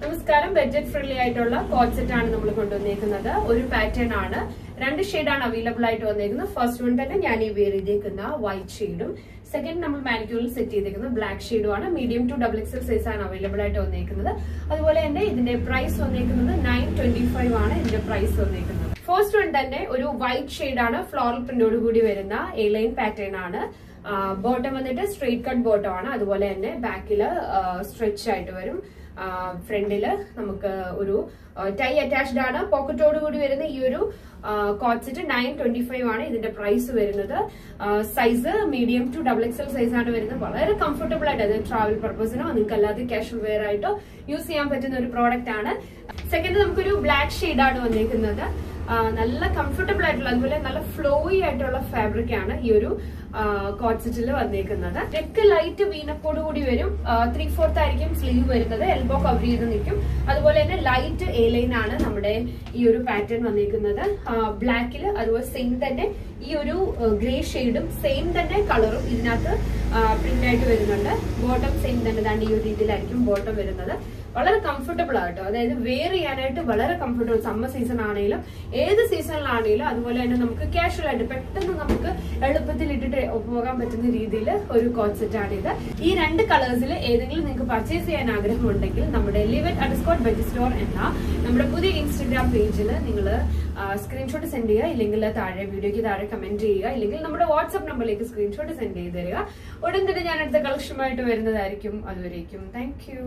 നമസ്കാരം. Budget friendly ആയിട്ടുള്ള coat set ആണ് നമ്മൾ കൊണ്ടുവന്നേക്കുന്നത്. ഒരു പാറ്റേൺ ആണ്, രണ്ട് ഷെയ്ഡാണ് അവൈലബിൾ ആയിട്ട് വന്നേക്കുന്നത്. ഫസ്റ്റ് വൺ തന്നെ ഞാൻ ഈ വെയർ ചെയ്തേക്കുന്ന വൈറ്റ് ഷെയ്ഡും, സെക്കൻഡ് നമ്മൾ മാനിക്യൂറിൽ സെറ്റ് ചെയ്തേക്കുന്നത് ബ്ലാക്ക് ഷെയ്ഡും ആണ്. Medium to double XL size ആണ് അവൈലബിൾ ആയിട്ട് വന്നേക്കുന്നത്. അതുപോലെ തന്നെ ഇതിന്റെ പ്രൈസ് വന്നേക്കുന്നത് 925 ആണ് ഇതിന്റെ പ്രൈസ് വന്നേക്കുന്നത്. ഫസ്റ്റ് വൺ തന്നെ ഒരു വൈറ്റ് ഷെയ്ഡാണ്, ഫ്ലോറൽ പ്രിന്റോട് കൂടി വരുന്ന എ ലൈൻ പാറ്റേൺ ആണ്. ബോട്ടം വന്നിട്ട് സ്ട്രെയിറ്റ് കട്ട് ബോട്ടം ആണ്. അതുപോലെ തന്നെ ബാക്കില് സ്ട്രെച്ച് ആയിട്ട് വരും. ഫ്രണ്ടില് നമുക്ക് ഒരു ടൈ അറ്റാച്ച്ഡ് ആണ്. പോക്കറ്റോട് കൂടി വരുന്ന ഈ ഒരു കോട്ട് സെറ്റ് 925 ആണ് ഇതിന്റെ പ്രൈസ് വരുന്നത്. Size medium to double XL size ആണ് വരുന്നത്. വളരെ കംഫർട്ടബിൾ ആയിട്ട്, അത് ട്രാവൽ പർപ്പസിനോ നിങ്ങൾക്ക് അല്ലാതെ കാഷ്വൽ വെയർ ആയിട്ടോ യൂസ് ചെയ്യാൻ പറ്റുന്ന ഒരു പ്രോഡക്റ്റ് ആണ്. സെക്കൻഡ് നമുക്കൊരു ബ്ലാക്ക് ഷെയ്ഡ് ആണ് വന്നിരിക്കുന്നത്. നല്ല കംഫർട്ടബിൾ ആയിട്ടുള്ള, അതുപോലെ നല്ല ഫ്ലോയി ആയിട്ടുള്ള ഫാബ്രിക് ആണ് ഈ ഒരു കോട്ട് സെറ്റിൽ വന്നേക്കുന്നത്. നെക്ക് ലൈറ്റ് വീനപ്പോട് കൂടി വരും. 3/4 ആയിരിക്കും സ്ലീവ് വരുന്നത്. എൽബോ കവർ ചെയ്ത് നിൽക്കും. അതുപോലെ തന്നെ ലൈറ്റ് എ ലൈൻ ആണ് നമ്മുടെ ഈ ഒരു പാറ്റേൺ വന്നിരിക്കുന്നത്. ബ്ലാക്കിൽ അതുപോലെ സെയിം തന്നെ ഈ ഒരു ഗ്രേ ഷെയ്ഡും സെയിം തന്നെ കളറും ഇതിനകത്ത് പ്രിന്റ് ആയിട്ട് വരുന്നുണ്ട്. ബോട്ടം സെയിം തന്നെ ഈ ഒരു രീതിയിലായിരിക്കും ബോട്ടം വരുന്നത്. വളരെ കംഫർട്ടബിൾ ആട്ടോ, അതായത് വെയർ ചെയ്യാനായിട്ട് വളരെ കംഫർട്ടബിൾ. സമ്മർ സീസൺ ആണെങ്കിലും ഏത് സീസണിലാണെങ്കിലും അതുപോലെ തന്നെ നമുക്ക് കാഷ്വൽ ആയിട്ട് പെട്ടെന്ന് നമുക്ക് എളുപ്പത്തിൽ ഇട്ടിട്ട് പോകാൻ പറ്റുന്ന രീതിയിൽ ഒരു കോട്ട് സെറ്റ് ആണ് ഇത്. ഈ രണ്ട് കളേഴ്സിൽ ഏതെങ്കിലും നിങ്ങൾക്ക് പർച്ചേസ് ചെയ്യാൻ ആഗ്രഹമുണ്ടെങ്കിൽ നമ്മുടെ @budget store എന്ന നമ്മുടെ പുതിയ ഇൻസ്റ്റഗ്രാം പേജിൽ നിങ്ങൾ സ്ക്രീൻഷോട്ട് സെൻഡ് ചെയ്യുക, ഇല്ലെങ്കിൽ താഴെ വീഡിയോയ്ക്ക് താഴെ കമന്റ് ചെയ്യുക, ഇല്ലെങ്കിൽ നമ്മുടെ വാട്സ്ആപ്പ് നമ്പറിലേക്ക് സ്ക്രീൻഷോട്ട് സെൻഡ് ചെയ്ത് തരിക. ഉടൻ തന്നെ ഞാൻ അടുത്ത കളക്ഷനുമായിട്ട് വരുന്നതായിരിക്കും. അതുവരേക്കും താങ്ക് യു.